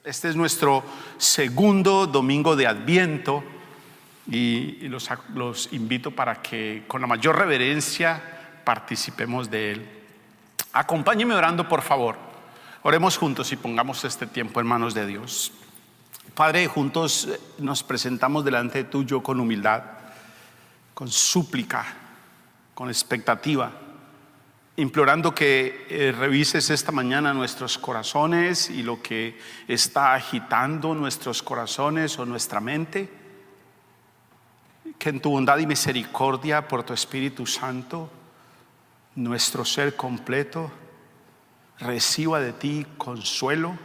Este es nuestro segundo domingo de Adviento y los invito para que con la mayor reverencia participemos de él. Acompáñenme orando, por favor. Oremos juntos y pongamos este tiempo en manos de Dios. Padre, juntos nos presentamos delante tuyo con humildad, con súplica, con expectativa, implorando que revises esta mañana nuestros corazones y lo que está agitando nuestros corazones o nuestra mente. Que en tu bondad y misericordia por tu Espíritu Santo, nuestro ser completo reciba de ti consuelo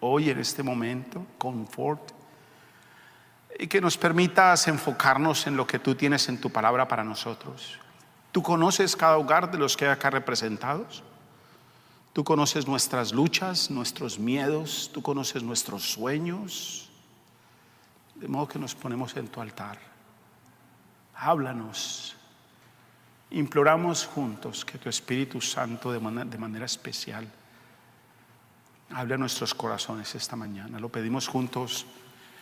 hoy en este momento, confort, y que nos permitas enfocarnos en lo que tú tienes en tu palabra para nosotros. Tú conoces cada hogar de los que hay acá representados. Tú conoces nuestras luchas, nuestros miedos, tú conoces nuestros sueños, de modo que nos ponemos en tu altar. Háblanos. Imploramos juntos que tu Espíritu Santo de manera especial hable a nuestros corazones esta mañana. Lo pedimos juntos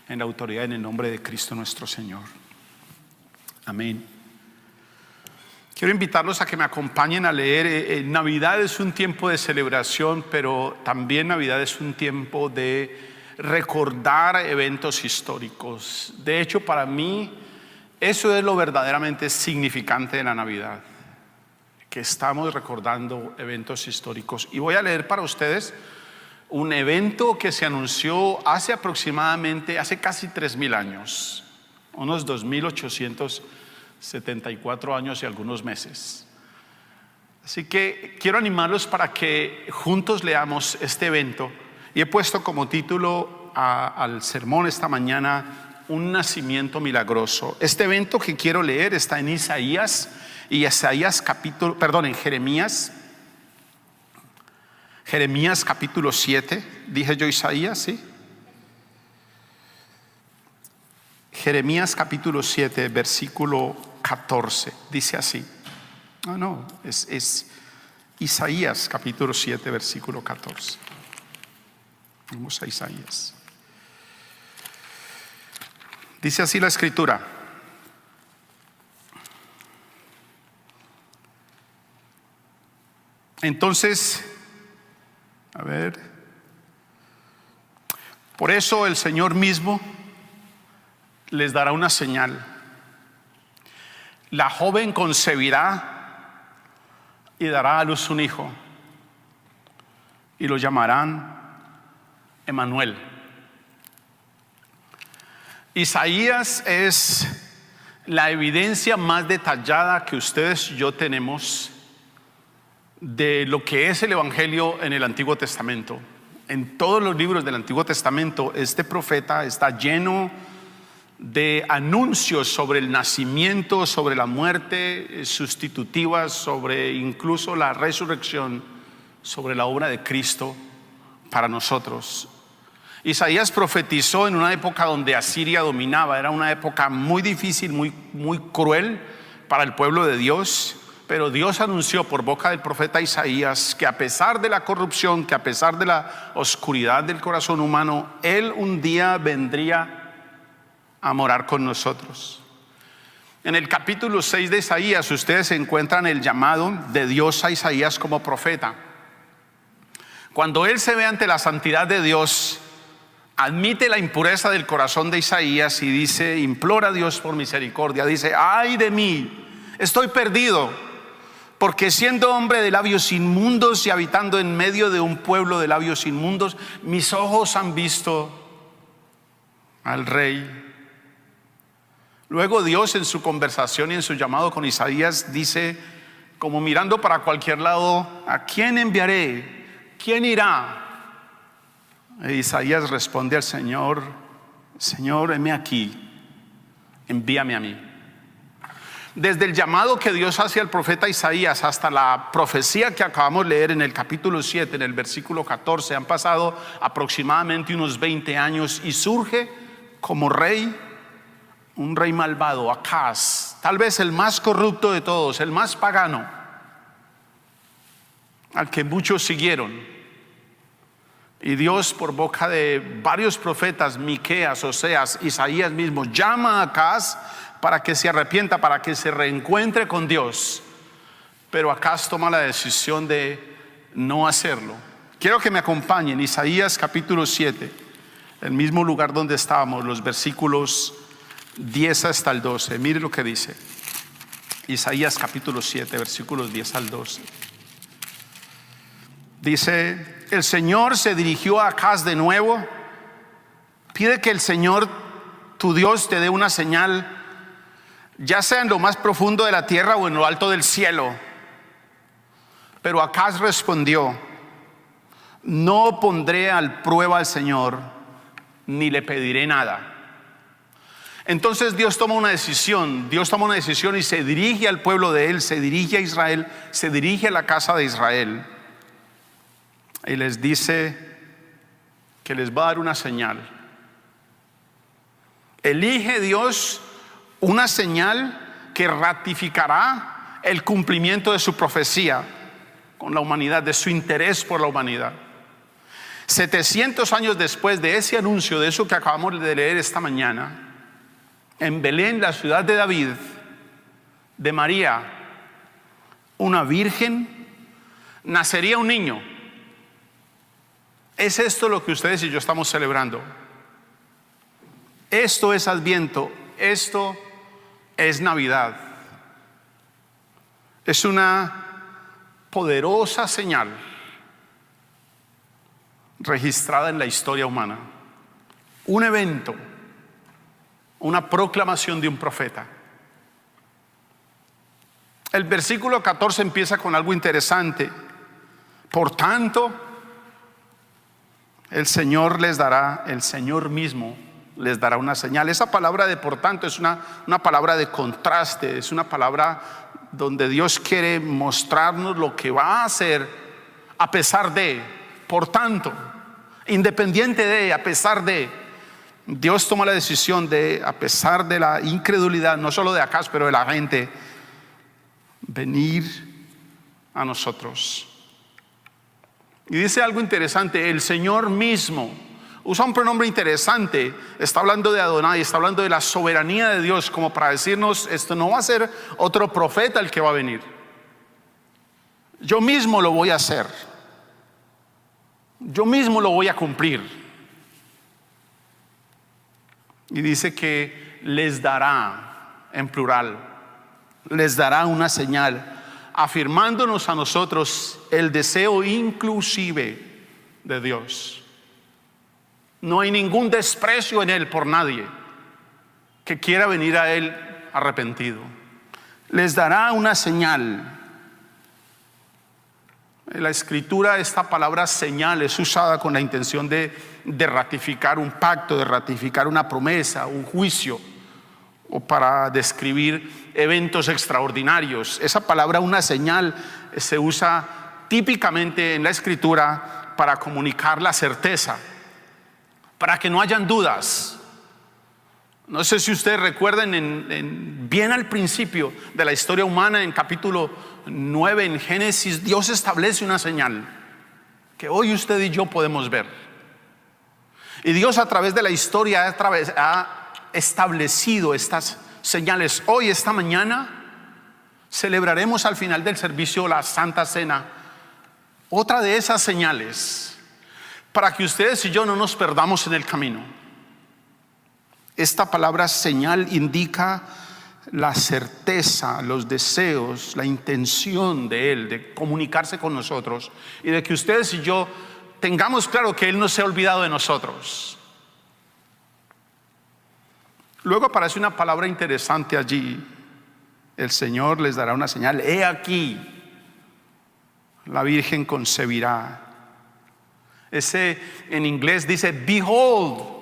en la autoridad, en el nombre de Cristo nuestro Señor. Amén. Quiero invitarlos a que me acompañen a leer. Navidad es un tiempo de celebración, pero también Navidad es un tiempo de recordar eventos históricos. De hecho, para mí, eso es lo verdaderamente significante de la Navidad, que estamos recordando eventos históricos. Y voy a leer para ustedes un evento que se anunció hace casi 3,000 años, unos 2,874 años y algunos meses. Así que quiero animarlos para que juntos leamos este evento, y he puesto como título al sermón esta mañana: un nacimiento milagroso. Este evento que quiero leer está en Jeremías capítulo 7. Dije yo Isaías, ¿sí? Jeremías capítulo 7, versículo 14. Dice así. Es Isaías capítulo 7, versículo 14. Vamos a Isaías. Dice así la escritura: entonces, por eso el Señor mismo les dará una señal. La joven concebirá y dará a luz un hijo, y lo llamarán Emmanuel. Isaías es la evidencia más detallada que ustedes y yo tenemos de lo que es el Evangelio en el Antiguo Testamento. En todos los libros del Antiguo Testamento, este profeta está lleno de anuncios sobre el nacimiento, sobre la muerte sustitutiva, sobre incluso la resurrección, sobre la obra de Cristo para nosotros. Isaías profetizó en una época donde Asiria dominaba. Era una época muy difícil, muy cruel para el pueblo de Dios. Pero Dios anunció por boca del profeta Isaías que a pesar de la corrupción, que a pesar de la oscuridad del corazón humano, Él un día vendría a morar con nosotros. En el capítulo 6 de Isaías ustedes encuentran el llamado de Dios a Isaías como profeta. Cuando él se ve ante la santidad de Dios, admite la impureza del corazón de Isaías y dice, implora a Dios por misericordia. Dice: ay de mí, estoy perdido, porque siendo hombre de labios inmundos y habitando en medio de un pueblo de labios inmundos, mis ojos han visto al Rey. Luego Dios, en su conversación y en su llamado con Isaías, dice, como mirando para cualquier lado: ¿a quién enviaré? ¿Quién irá? E Isaías responde al Señor: Señor, heme aquí, envíame a mí. Desde el llamado que Dios hace al profeta Isaías hasta la profecía que acabamos de leer en el capítulo 7, en el versículo 14, han pasado aproximadamente unos 20 años, y surge como rey un rey malvado, Acaz, tal vez el más corrupto de todos, el más pagano, al que muchos siguieron. Y Dios, por boca de varios profetas, Miqueas, Oseas, Isaías mismo, llama a Acaz para que se arrepienta, para que se reencuentre con Dios. Pero Acaz toma la decisión de no hacerlo. Quiero que me acompañen, Isaías capítulo 7, el mismo lugar donde estábamos, los versículos 10 hasta el 12. Mire lo que dice Isaías capítulo 7, versículos 10 al 12. Dice: el Señor se dirigió a Acaz de nuevo. Pide que el Señor tu Dios te dé una señal, ya sea en lo más profundo de la tierra o en lo alto del cielo. Pero Acaz respondió: no pondré a prueba al Señor, ni le pediré nada. Entonces Dios toma una decisión y se dirige al pueblo de él, se dirige a Israel, se dirige a la casa de Israel. Y les dice que les va a dar una señal. Elige Dios una señal que ratificará el cumplimiento de su profecía con la humanidad, de su interés por la humanidad. 700 años después de ese anuncio, de eso que acabamos de leer esta mañana, en Belén, la ciudad de David, de María, una virgen, nacería un niño. ¿Es esto lo que ustedes y yo estamos celebrando? Esto es Adviento, esto es Navidad. Es una poderosa señal registrada en la historia humana. Un evento, una proclamación de un profeta. El versículo 14 empieza con algo interesante. Por tanto, el Señor mismo les dará una señal. Esa palabra de por tanto es una palabra de contraste, es una palabra donde Dios quiere mostrarnos lo que va a hacer a pesar de, por tanto, independiente de, a pesar de. Dios toma la decisión de, a pesar de la incredulidad, no solo de Acaz, pero de la gente, venir a nosotros. Y dice algo interesante: el Señor mismo. Usa un pronombre interesante. Está hablando de Adonai, está hablando de la soberanía de Dios, como para decirnos: esto no va a ser otro profeta el que va a venir. Yo mismo lo voy a hacer. Yo mismo lo voy a cumplir. Y dice que les dará, en plural, les dará una señal, afirmándonos a nosotros el deseo inclusive de Dios. No hay ningún desprecio en él por nadie que quiera venir a él arrepentido. Les dará una señal. En la escritura esta palabra señal es usada con la intención de ratificar un pacto, de ratificar una promesa, un juicio, o para describir eventos extraordinarios. Esa palabra, una señal, se usa típicamente en la escritura para comunicar la certeza, para que no hayan dudas. No sé si ustedes recuerden, bien al principio de la historia humana, en capítulo 9 en Génesis, Dios establece una señal que hoy usted y yo podemos ver. Y Dios, a través de la historia, ha establecido estas señales. Hoy, esta mañana, celebraremos al final del servicio la Santa Cena, otra de esas señales, para que ustedes y yo no nos perdamos en el camino. Esta palabra señal indica la certeza, los deseos, la intención de Él de comunicarse con nosotros, y de que ustedes y yo tengamos claro que Él no se ha olvidado de nosotros. Luego aparece una palabra interesante allí: el Señor les dará una señal. He aquí, la Virgen concebirá. Ese en inglés dice behold.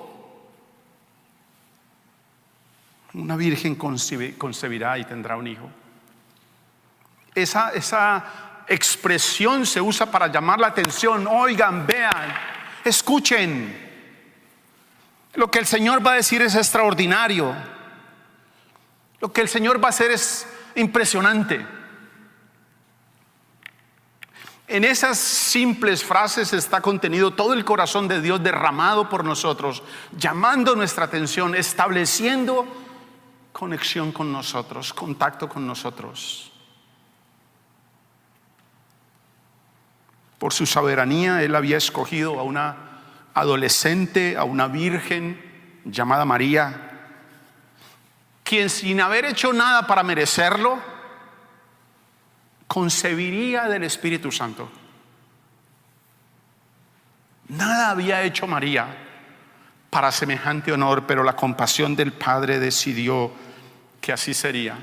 Una virgen concebirá y tendrá un hijo. Esa expresión se usa para llamar la atención. Oigan, vean, escuchen. Lo que el Señor va a decir es extraordinario. Lo que el Señor va a hacer es impresionante. En esas simples frases está contenido todo el corazón de Dios derramado por nosotros, llamando nuestra atención, estableciendo conexión con nosotros, contacto con nosotros. Por su soberanía, Él había escogido a una adolescente, a una virgen llamada María, quien sin haber hecho nada para merecerlo, concebiría del Espíritu Santo. Nada había hecho María para semejante honor, pero la compasión del Padre decidió que así sería.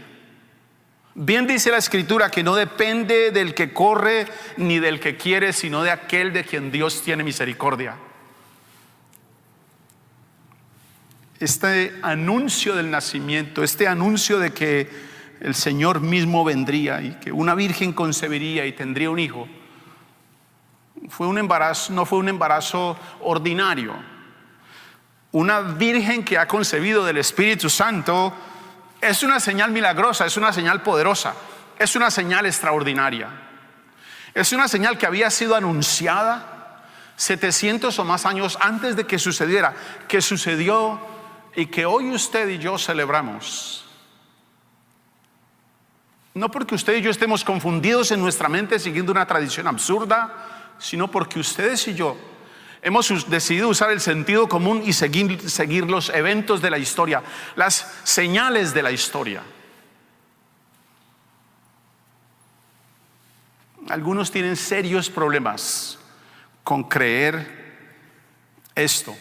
Bien dice la Escritura que no depende del que corre ni del que quiere, sino de aquel de quien Dios tiene misericordia. Este anuncio del nacimiento, este anuncio de que el Señor mismo vendría y que una virgen concebiría y tendría un hijo, fue un embarazo, no fue un embarazo ordinario. Una virgen que ha concebido del Espíritu Santo es una señal milagrosa, es una señal poderosa, es una señal extraordinaria. Es una señal que había sido anunciada 700 o más años antes de que sucediera, que sucedió y que hoy usted y yo celebramos. No porque usted y yo estemos confundidos en nuestra mente siguiendo una tradición absurda, sino porque ustedes y yo hemos decidido usar el sentido común y seguir los eventos de la historia, las señales de la historia. Algunos tienen serios problemas con creer esto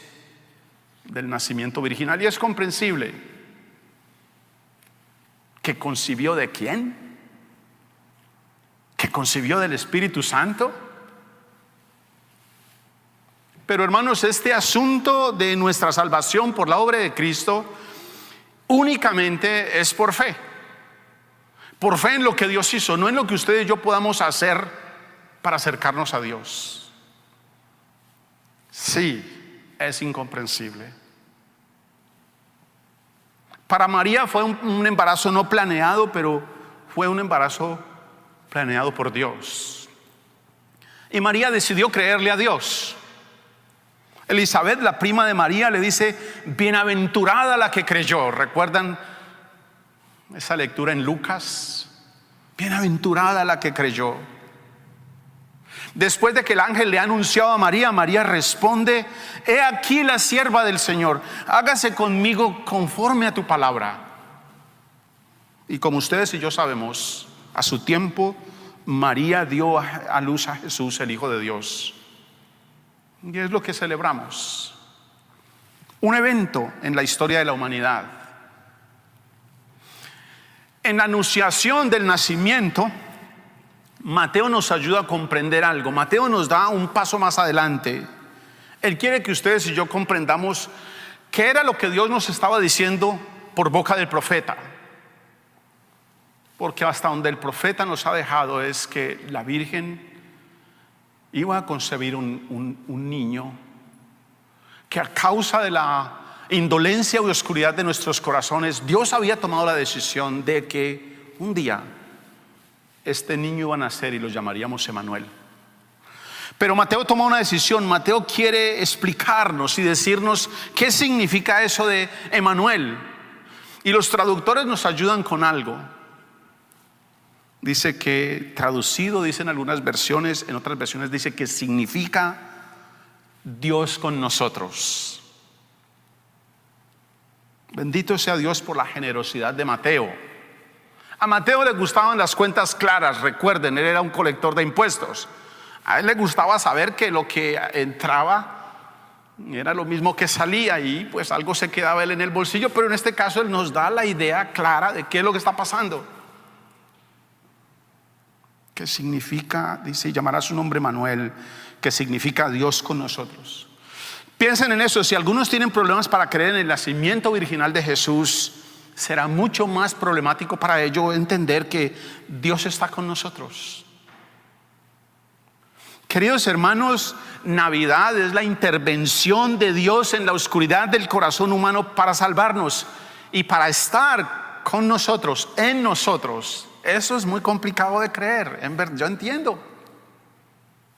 del nacimiento virginal, y es comprensible. ¿Que concibió de quién? ¿Que concibió del Espíritu Santo? Pero hermanos, este asunto de nuestra salvación por la obra de Cristo únicamente es por fe en lo que Dios hizo, no en lo que usted y yo podamos hacer para acercarnos a Dios. Sí, es incomprensible. Para María fue un embarazo no planeado, pero fue un embarazo planeado por Dios. Y María decidió creerle a Dios. Elizabeth, la prima de María, le dice: bienaventurada la que creyó. ¿Recuerdan esa lectura en Lucas? Bienaventurada la que creyó. Después de que el ángel le ha anunciado a María, María responde: he aquí la sierva del Señor, hágase conmigo conforme a tu palabra. Y como ustedes y yo sabemos, a su tiempo María dio a luz a Jesús, el Hijo de Dios. Y es lo que celebramos, un evento en la historia de la humanidad. En la anunciación del nacimiento, Mateo nos ayuda a comprender algo. Mateo nos da un paso más adelante. Él quiere que ustedes y yo comprendamos qué era lo que Dios nos estaba diciendo por boca del profeta. Porque hasta donde el profeta nos ha dejado es que la Virgen iba a concebir un niño que, a causa de la indolencia y oscuridad de nuestros corazones, Dios había tomado la decisión de que un día este niño iba a nacer y lo llamaríamos Emanuel. Pero Mateo tomó una decisión. Mateo quiere explicarnos y decirnos qué significa eso de Emanuel. Y los traductores nos ayudan con algo. Dice que, traducido, dicen algunas versiones, en otras versiones dice que significa Dios con nosotros. Bendito sea Dios por la generosidad de Mateo. A Mateo le gustaban las cuentas claras. Recuerden, él era un colector de impuestos. A él le gustaba saber que lo que entraba era lo mismo que salía, y pues algo se quedaba él en el bolsillo. Pero en este caso él nos da la idea clara de qué es lo que está pasando. ¿Qué significa? Dice: llamará su nombre Manuel, que significa Dios con nosotros. Piensen en eso. Si algunos tienen problemas para creer en el nacimiento virginal de Jesús, será mucho más problemático para ellos entender que Dios está con nosotros. Queridos hermanos, Navidad es la intervención de Dios en la oscuridad del corazón humano para salvarnos y para estar con nosotros, en nosotros. Eso es muy complicado de creer. Yo entiendo.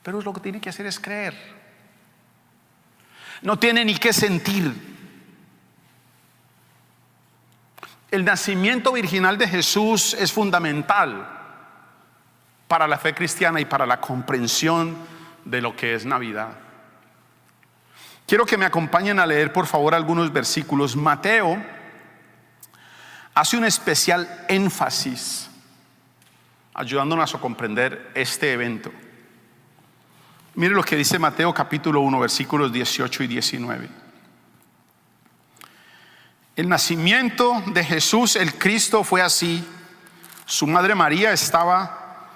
pero lo que tiene que hacer es creer. No tiene ni que sentir. El nacimiento virginal de Jesús es fundamental para la fe cristiana y para la comprensión de lo que es Navidad. Quiero que me acompañen a leer por favor algunos versículos. Mateo hace un especial énfasis ayudándonos a comprender este evento. Mire lo que dice Mateo capítulo 1 versículos 18 y 19. El nacimiento de Jesús el Cristo fue así. Su madre María estaba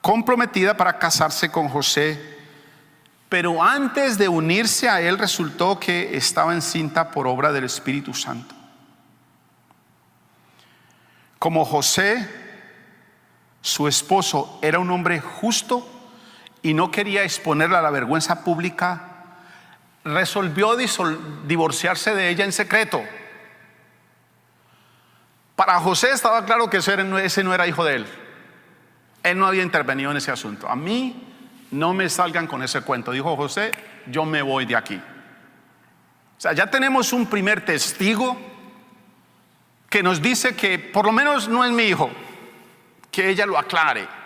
comprometida para casarse con José, pero antes de unirse a él resultó que estaba encinta por obra del Espíritu Santo. Como José, su esposo, era un hombre justo y no quería exponerla a la vergüenza pública, resolvió divorciarse de ella en secreto. Para José estaba claro que ese no era hijo de él. Él no había intervenido en ese asunto. A mí no me salgan con ese cuento, dijo José, yo me voy de aquí. O sea, ya tenemos un primer testigo que nos dice que por lo menos no es mi hijo, que ella lo aclare.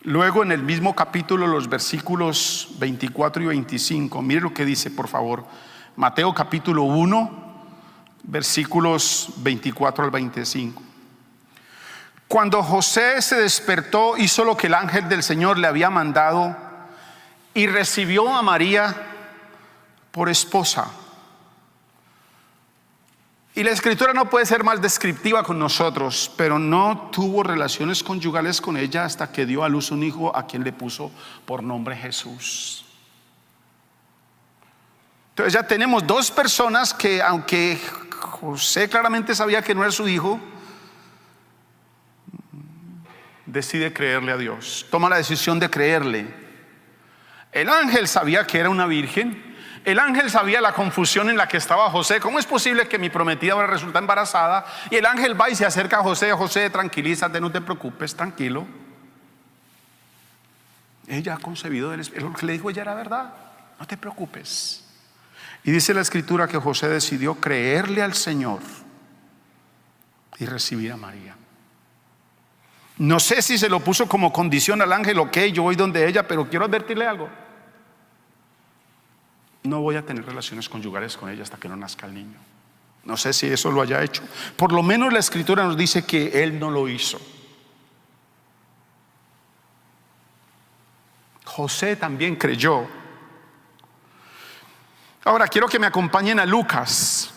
Luego en el mismo capítulo, los versículos 24 y 25, mire lo que dice por favor. Mateo capítulo 1, versículos 24 al 25. Cuando José se despertó, hizo lo que el ángel del Señor le había mandado y recibió a María por esposa. Y la escritura no puede ser más descriptiva con nosotros, pero no tuvo relaciones conyugales con ella hasta que dio a luz un hijo a quien le puso por nombre Jesús. Entonces ya tenemos dos personas que, aunque José claramente sabía que no era su hijo, decide creerle a Dios, toma la decisión de creerle. El ángel sabía que era una virgen. El ángel sabía la confusión en la que estaba José. ¿Cómo es posible que mi prometida ahora resulta embarazada? Y el ángel va y se acerca a José. José, tranquilízate, no te preocupes, tranquilo. Ella ha concebido del Espíritu. Lo que le dijo ella era verdad, no te preocupes. Y dice la escritura que José decidió creerle al Señor y recibir a María. No sé si se lo puso como condición al ángel, ok, yo voy donde ella, pero quiero advertirle algo. No voy a tener relaciones conyugales con ella hasta que no nazca el niño. No sé si eso lo haya hecho. Por lo menos la escritura nos dice que él no lo hizo. José también creyó. Ahora quiero que me acompañen a Lucas.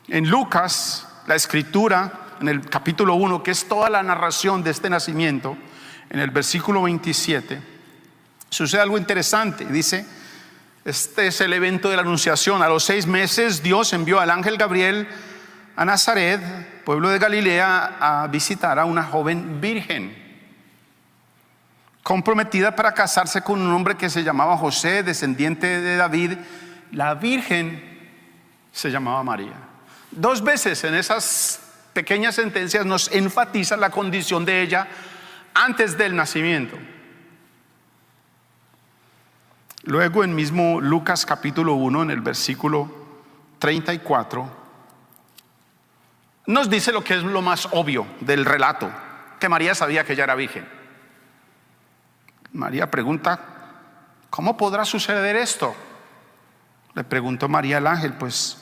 En Lucas, la escritura, en el capítulo 1, que es toda la narración de este nacimiento, en el versículo 27, sucede algo interesante. Dice, este es el evento de la anunciación. A los 6 meses Dios envió al ángel Gabriel a Nazaret, pueblo de Galilea, a visitar a una joven virgen comprometida para casarse con un hombre que se llamaba José, descendiente de David. La virgen se llamaba María. 2 veces en esas pequeñas sentencias nos enfatiza la condición de ella antes del nacimiento. Luego en mismo Lucas capítulo 1, en el versículo 34, nos dice lo que es lo más obvio del relato, que María sabía que ella era virgen. María pregunta, ¿cómo podrá suceder esto? Le preguntó María al ángel, pues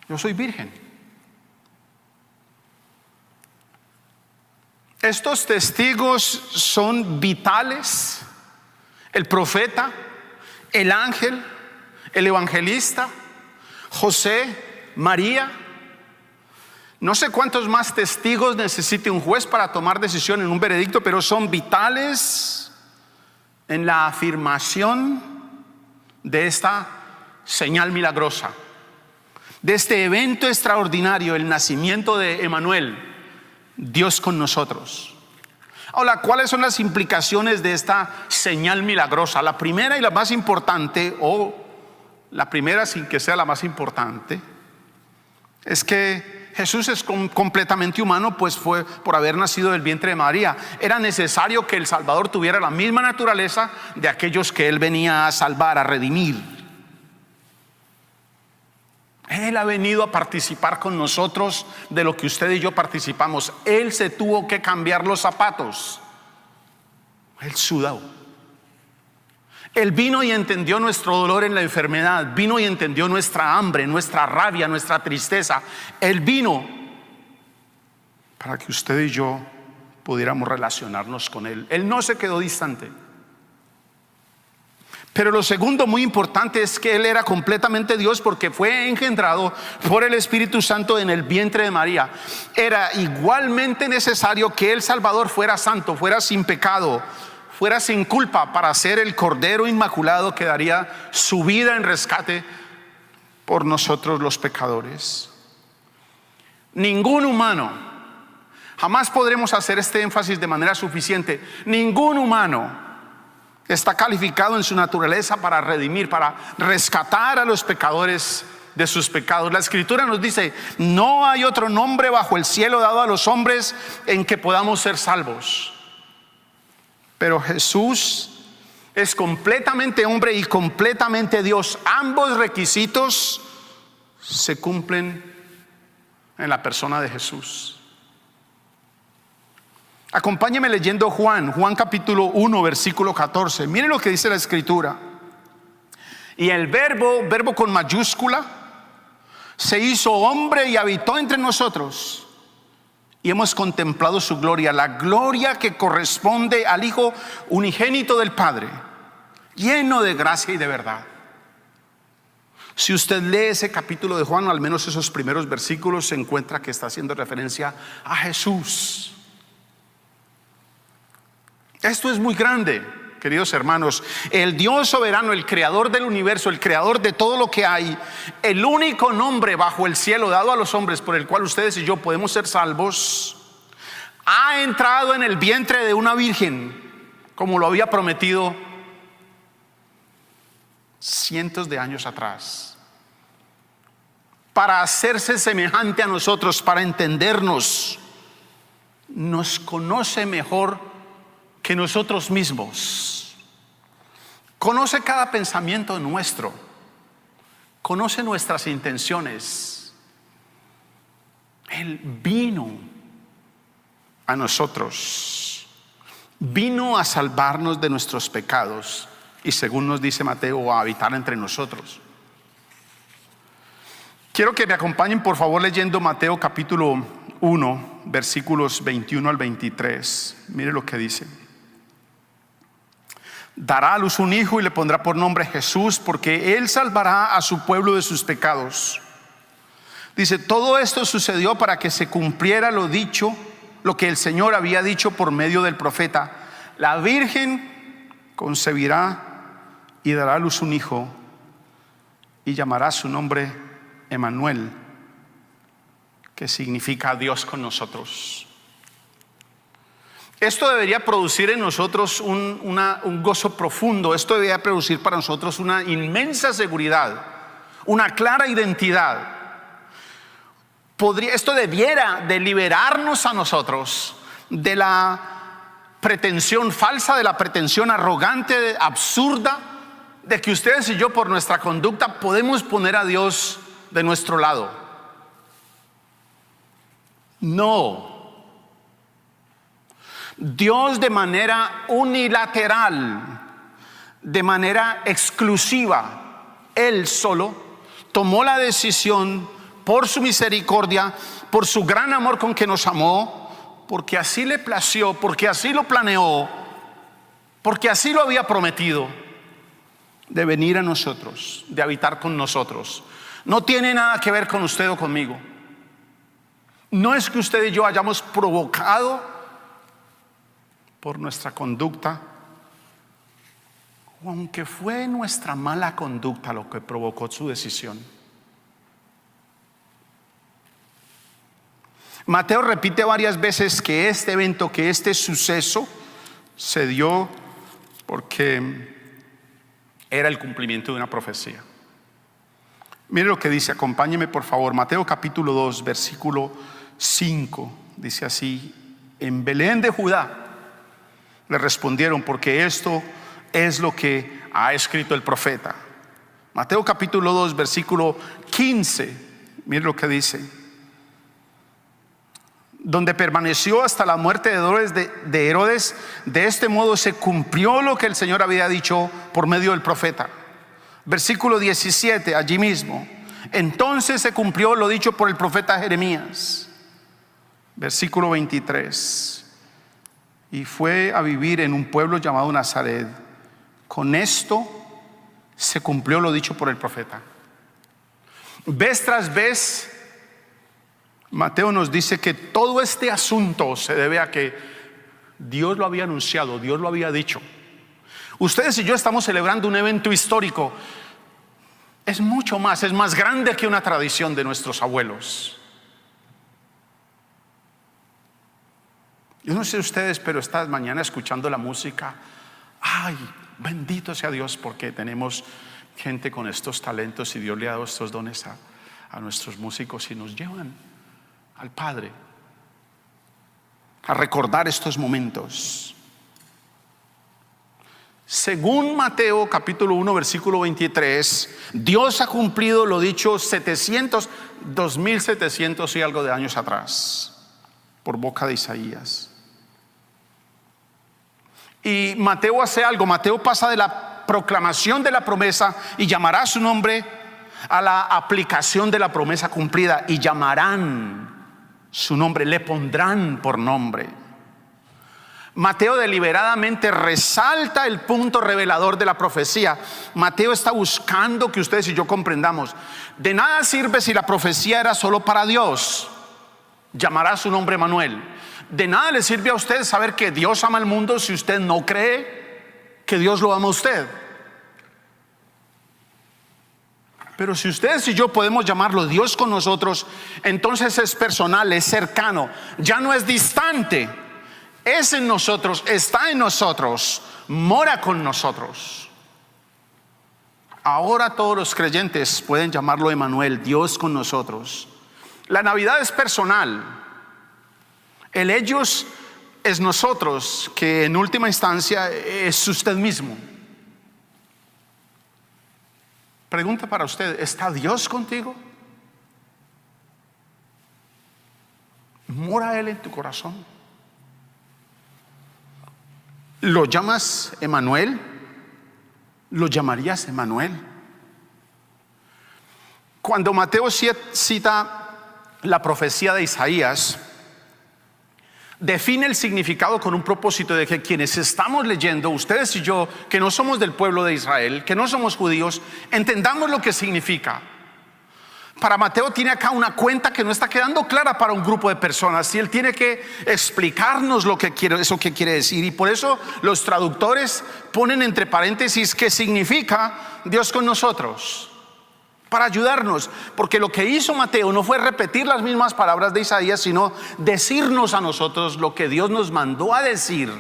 yo soy virgen. Estos testigos son vitales. El profeta, el ángel, el evangelista, José, María. No sé cuántos más testigos necesite un juez para tomar decisión en un veredicto, pero son vitales en la afirmación de esta señal milagrosa, de este evento extraordinario, el nacimiento de Emmanuel, Dios con nosotros. Ahora, ¿cuáles son las implicaciones de esta señal milagrosa? La primera y la más importante, o la primera sin que sea la más importante, es que Jesús es completamente humano, pues fue por haber nacido del vientre de María. Era necesario que el Salvador tuviera la misma naturaleza de aquellos que Él venía a salvar, a redimir. Él ha venido a participar con nosotros de lo que usted y yo participamos. Él se tuvo que cambiar los zapatos. Él sudó. Él vino y entendió nuestro dolor en la enfermedad, vino y entendió nuestra hambre, nuestra rabia, nuestra tristeza. Él vino para que usted y yo pudiéramos relacionarnos con Él. Él no se quedó distante. Pero lo segundo muy importante es que Él era completamente Dios, porque fue engendrado por el Espíritu Santo en el vientre de María. Era igualmente necesario que el Salvador fuera santo, fuera sin pecado, fuera sin culpa, para ser el Cordero Inmaculado que daría su vida en rescate por nosotros los pecadores. Ningún humano, jamás podremos hacer este énfasis de manera suficiente, ningún humano está calificado en su naturaleza para redimir, para rescatar a los pecadores de sus pecados. La Escritura nos dice: no hay otro nombre bajo el cielo dado a los hombres en que podamos ser salvos. Pero Jesús es completamente hombre y completamente Dios. Ambos requisitos se cumplen en la persona de Jesús. Acompáñeme leyendo Juan capítulo 1, versículo 14. Miren lo que dice la Escritura. Y el verbo con mayúscula, se hizo hombre y habitó entre nosotros. Y hemos contemplado su gloria, la gloria que corresponde al Hijo unigénito del Padre, lleno de gracia y de verdad. Si usted lee ese capítulo de Juan, al menos esos primeros versículos, se encuentra que está haciendo referencia a Jesús. Esto es muy grande, queridos hermanos. El Dios soberano, el creador del universo, el creador de todo lo que hay, el único nombre bajo el cielo dado a los hombres por el cual ustedes y yo podemos ser salvos, ha entrado en el vientre de una virgen, como lo había prometido cientos de años atrás, para hacerse semejante a nosotros, para entendernos. Nos conoce mejor que nosotros mismos. Conoce cada pensamiento nuestro. Conoce nuestras intenciones. Él vino a nosotros. Vino a salvarnos de nuestros pecados. Y según nos dice Mateo, a habitar entre nosotros. Quiero que me acompañen por favor leyendo Mateo capítulo 1, versículos 21 al 23. Mire lo que dice. Dará a luz un hijo y le pondrá por nombre Jesús, porque él salvará a su pueblo de sus pecados. Dice: todo esto sucedió para que se cumpliera lo dicho, lo que el Señor había dicho por medio del profeta: la virgen concebirá y dará a luz un hijo, y llamará su nombre Emmanuel, que significa Dios con nosotros. Esto debería producir en nosotros un gozo profundo. Esto debería producir para nosotros una inmensa seguridad, una clara identidad. Esto debiera de liberarnos a nosotros de la pretensión falsa, de la pretensión arrogante, absurda, de que ustedes y yo por nuestra conducta podemos poner a Dios de nuestro lado. No. Dios de manera unilateral, de manera exclusiva, Él solo tomó la decisión por su misericordia, por su gran amor con que nos amó, porque así le plació, porque así lo planeó, porque así lo había prometido, de venir a nosotros, de habitar con nosotros. No tiene nada que ver con usted o conmigo. No es que usted y yo hayamos provocado por nuestra conducta, o aunque fue nuestra mala conducta lo que provocó su decisión. Mateo repite varias veces que este evento, que este suceso se dio porque era el cumplimiento de una profecía. Mire lo que dice, acompáñeme por favor. Mateo capítulo 2, versículo 5. Dice así: en Belén de Judá le respondieron, porque esto es lo que ha escrito el profeta. Mateo capítulo 2, versículo 15. Mire lo que dice: donde permaneció hasta la muerte de Herodes, de este modo se cumplió lo que el Señor había dicho por medio del profeta. Versículo 17, allí mismo: entonces se cumplió lo dicho por el profeta Jeremías. Versículo 23: y fue a vivir en un pueblo llamado Nazaret. Con esto se cumplió lo dicho por el profeta. Vez tras vez, Mateo nos dice que todo este asunto se debe a que Dios lo había anunciado, Dios lo había dicho. Ustedes y yo estamos celebrando un evento histórico. Es mucho más, es más grande que una tradición de nuestros abuelos. Yo no sé ustedes, pero esta mañana escuchando la música, ay, bendito sea Dios, porque tenemos gente con estos talentos y Dios le ha dado estos dones a nuestros músicos y nos llevan al Padre a recordar estos momentos. Según Mateo capítulo 1 versículo 23, Dios ha cumplido lo dicho 2700 y algo de años atrás por boca de Isaías. Y Mateo hace algo. Mateo pasa de la proclamación de la promesa y llamará su nombre a la aplicación de la promesa cumplida, y llamarán su nombre, le pondrán por nombre. Mateo deliberadamente resalta el punto revelador de la profecía. Mateo está buscando que ustedes y yo comprendamos: de nada sirve si la profecía era solo para Dios. Llamará su nombre Emmanuel. De nada le sirve a usted saber que Dios ama al mundo si usted no cree que Dios lo ama a usted. Pero si ustedes y yo podemos llamarlo Dios con nosotros, entonces es personal, es cercano, ya no es distante. Es en nosotros, está en nosotros, mora con nosotros. Ahora todos los creyentes pueden llamarlo Emmanuel, Dios con nosotros. La Navidad es personal. El ellos es nosotros, que en última instancia es usted mismo. Pregunta para usted: ¿está Dios contigo? ¿Mora Él en tu corazón? ¿Lo llamas Emmanuel? ¿Lo llamarías Emmanuel? Cuando Mateo cita la profecía de Isaías, define el significado con un propósito de que quienes estamos leyendo, ustedes y yo, que no somos del pueblo de Israel, que no somos judíos, entendamos lo que significa. Para Mateo tiene acá una cuenta que no está quedando clara para un grupo de personas, y él tiene que explicarnos lo que quiere, eso que quiere decir. Y por eso los traductores ponen entre paréntesis qué significa Dios con nosotros, para ayudarnos, porque lo que hizo Mateo no fue repetir las mismas palabras de Isaías, sino decirnos a nosotros lo que Dios nos mandó a decir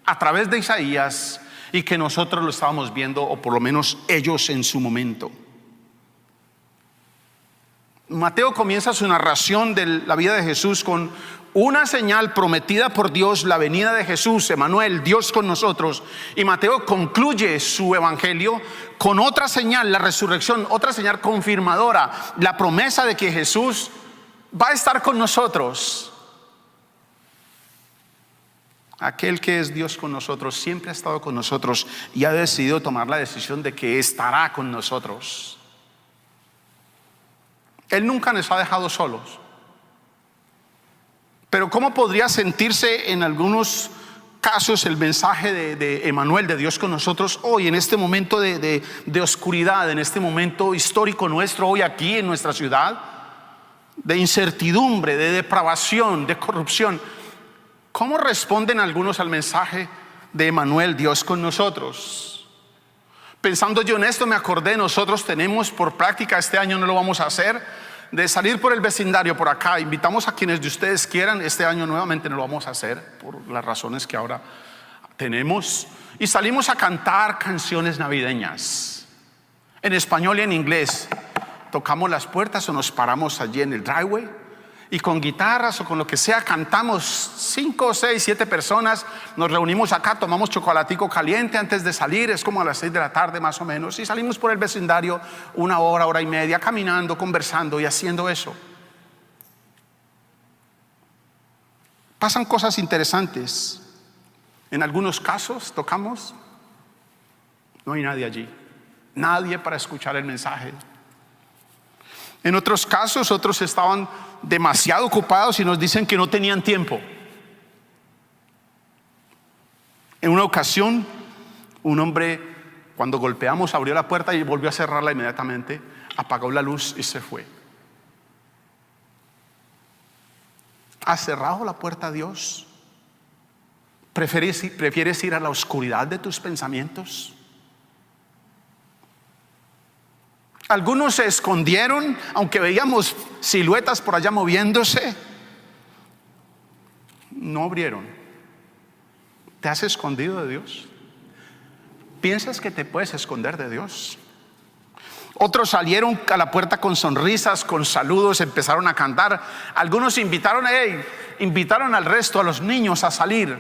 a través de Isaías, y que nosotros lo estábamos viendo, o por lo menos ellos en su momento. Mateo comienza su narración de la vida de Jesús con una señal prometida por Dios, la venida de Jesús, Emmanuel, Dios con nosotros. Y Mateo concluye su evangelio con otra señal, la resurrección, otra señal confirmadora, la promesa de que Jesús va a estar con nosotros. Aquel que es Dios con nosotros siempre ha estado con nosotros y ha decidido tomar la decisión de que estará con nosotros. Él nunca nos ha dejado solos. Pero ¿cómo podría sentirse en algunos casos el mensaje de Emmanuel, de Dios con nosotros, hoy en este momento de oscuridad, en este momento histórico nuestro, hoy aquí en nuestra ciudad, de incertidumbre, de depravación, de corrupción? ¿Cómo responden algunos al mensaje de Emmanuel, Dios con nosotros? Pensando yo en esto, me acordé, nosotros tenemos por práctica, este año no lo vamos a hacer, de salir por el vecindario por acá. Invitamos a quienes de ustedes quieran. Este año nuevamente no lo vamos a hacer por las razones que ahora tenemos, y salimos a cantar canciones navideñas en español y en inglés. tocamos las puertas o nos paramos allí en el driveway y con guitarras o con lo que sea cantamos. 5, 6, 7 personas nos reunimos acá, tomamos chocolatico caliente antes de salir. Es como a las 6 de la tarde más o menos, y salimos por el vecindario 1 hora, hora y media, caminando, conversando y haciendo eso. Pasan cosas interesantes. En algunos casos tocamos, no hay nadie allí, nadie para escuchar el mensaje. En otros casos, otros estaban demasiado ocupados y nos dicen que no tenían tiempo. En una ocasión, un hombre, cuando golpeamos, abrió la puerta y volvió a cerrarla inmediatamente, apagó la luz y se fue. ¿Has cerrado la puerta a Dios? ¿Prefieres ir a la oscuridad de tus pensamientos? Algunos se escondieron, aunque veíamos siluetas por allá moviéndose. No abrieron. ¿Te has escondido de Dios? ¿Piensas que te puedes esconder de Dios? Otros salieron a la puerta con sonrisas, con saludos, empezaron a cantar. Algunos invitaron al resto, a los niños, a salir.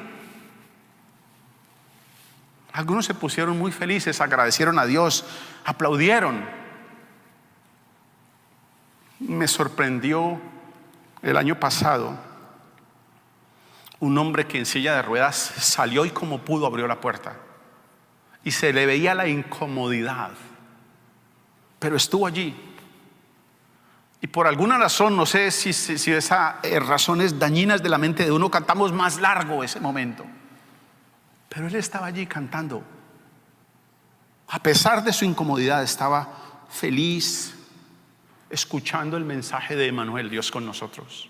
Algunos se pusieron muy felices, agradecieron a Dios, aplaudieron. Me sorprendió el año pasado un hombre que en silla de ruedas salió y como pudo abrió la puerta y se le veía la incomodidad, pero estuvo allí. Y por alguna razón, no sé si esas razones dañinas de la mente de uno, cantamos más largo ese momento, pero él estaba allí cantando. A pesar de su incomodidad, estaba feliz, escuchando el mensaje de Emmanuel, Dios con nosotros.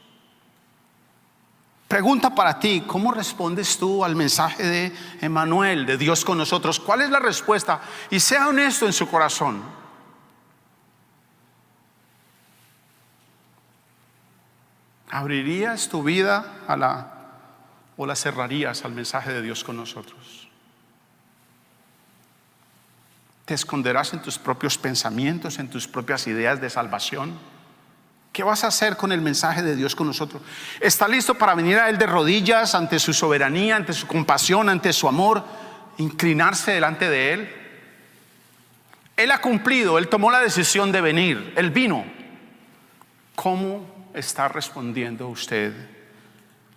Pregunta para ti: ¿cómo respondes tú al mensaje de Emmanuel, de Dios con nosotros? ¿Cuál es la respuesta? Y sea honesto en su corazón. ¿Abrirías tu vida o la cerrarías al mensaje de Dios con nosotros? ¿Te esconderás en tus propios pensamientos, en tus propias ideas de salvación? ¿Qué vas a hacer con el mensaje de Dios con nosotros? ¿Está listo para venir a Él de rodillas ante su soberanía, ante su compasión, ante su amor, inclinarse delante de Él? Él ha cumplido, Él tomó la decisión de venir, Él vino. ¿Cómo está respondiendo usted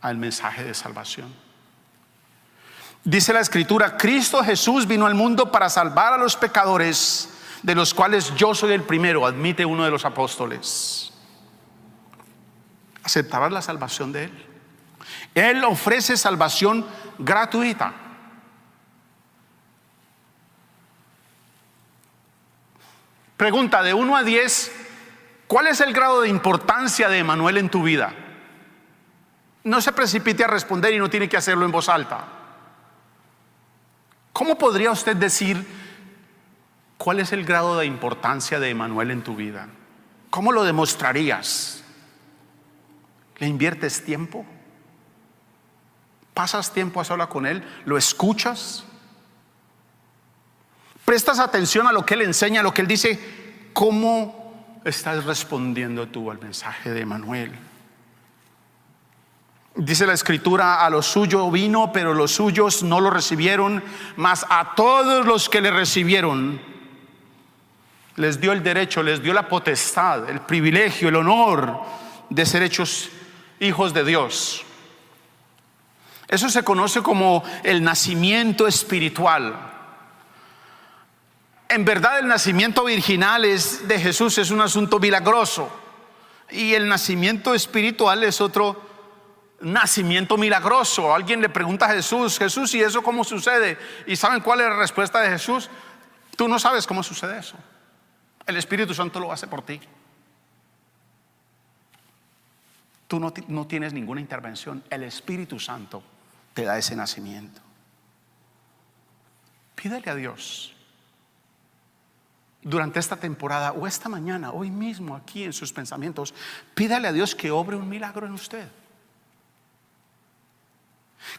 al mensaje de salvación? Dice la Escritura: Cristo Jesús vino al mundo para salvar a los pecadores, de los cuales yo soy el primero, admite uno de los apóstoles. ¿Aceptarás la salvación de Él? Él ofrece salvación gratuita. Pregunta: de 1 a 10, ¿cuál es el grado de importancia de Emmanuel en tu vida? No se precipite a responder y no tiene que hacerlo en voz alta. ¿Cómo podría usted decir cuál es el grado de importancia de Emmanuel en tu vida? ¿Cómo lo demostrarías? ¿Le inviertes tiempo? ¿Pasas tiempo a solas con Él? ¿Lo escuchas? ¿Prestas atención a lo que Él enseña, a lo que Él dice? ¿Cómo estás respondiendo tú al mensaje de Emmanuel? Dice la Escritura: a lo suyo vino, pero los suyos no lo recibieron, mas a todos los que le recibieron les dio el derecho, les dio la potestad, el privilegio, el honor de ser hechos hijos de Dios. Eso se conoce como el nacimiento espiritual. En verdad, el nacimiento virginal de Jesús es un asunto milagroso, y el nacimiento espiritual es otro nacimiento milagroso. Alguien le pregunta a Jesús: Jesús, ¿y eso cómo sucede? ¿Y saben cuál es la respuesta de Jesús? Tú no sabes cómo sucede eso. El Espíritu Santo lo hace por ti. Tú no tienes ninguna intervención. El Espíritu Santo te da ese nacimiento. Pídele a Dios durante esta temporada o esta mañana, hoy mismo, aquí en sus pensamientos, pídale a Dios que obre un milagro en usted,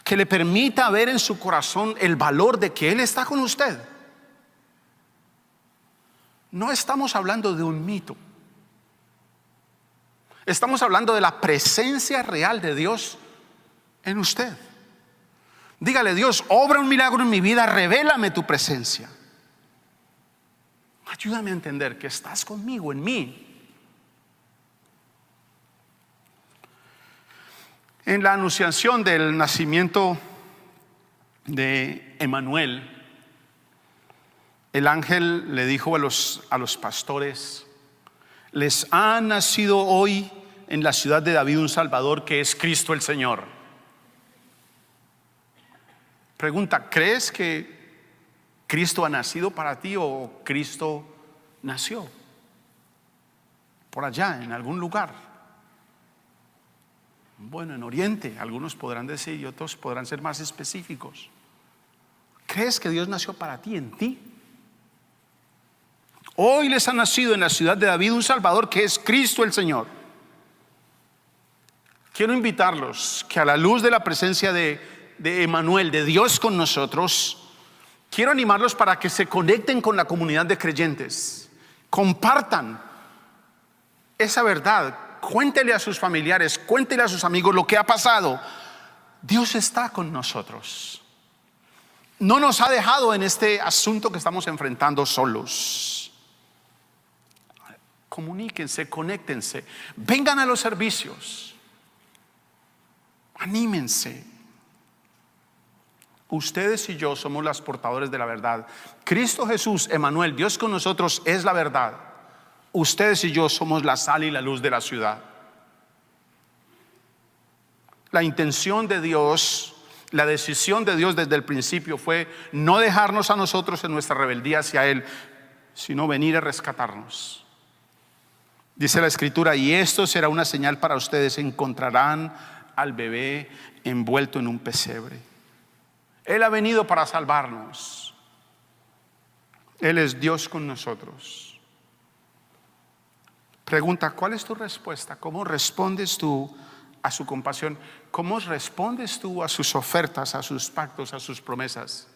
que le permita ver en su corazón el valor de que Él está con usted. No estamos hablando de un mito, Estamos hablando de la presencia real de Dios en usted. Dígale: Dios, obra un milagro en mi vida, revélame tu presencia. Ayúdame a entender que estás conmigo, en mí. En la anunciación del nacimiento de Emanuel, el ángel le dijo a los pastores: les ha nacido hoy en la ciudad de David un Salvador, que es Cristo el Señor. Pregunta: ¿crees que Cristo ha nacido para ti o Cristo nació por allá en algún lugar? Bueno, en Oriente, algunos podrán decir y otros podrán ser más específicos. ¿Crees que Dios nació para ti, en ti? Hoy les ha nacido en la ciudad de David un Salvador, que es Cristo el Señor. Quiero invitarlos que a la luz de la presencia de Emanuel, de Dios con nosotros, quiero animarlos para que se conecten con la comunidad de creyentes, compartan esa verdad, cuéntele a sus familiares, cuéntele a sus amigos lo que ha pasado. Dios está con nosotros, no nos ha dejado en este asunto que estamos enfrentando solos. Comuníquense, conéctense, vengan a los servicios, anímense. Ustedes y yo somos los portadores de la verdad. Cristo Jesús, Emanuel, Dios con nosotros, es la verdad. Ustedes y yo somos la sal y la luz de la ciudad. La intención de Dios, la decisión de Dios desde el principio fue no dejarnos a nosotros en nuestra rebeldía hacia Él, sino venir a rescatarnos. Dice la Escritura: y esto será una señal para ustedes: encontrarán al bebé envuelto en un pesebre. Él ha venido para salvarnos. Él es Dios con nosotros. Pregunta: ¿cuál es tu respuesta? ¿Cómo respondes tú a su compasión? ¿Cómo respondes tú a sus ofertas, a sus pactos, a sus promesas?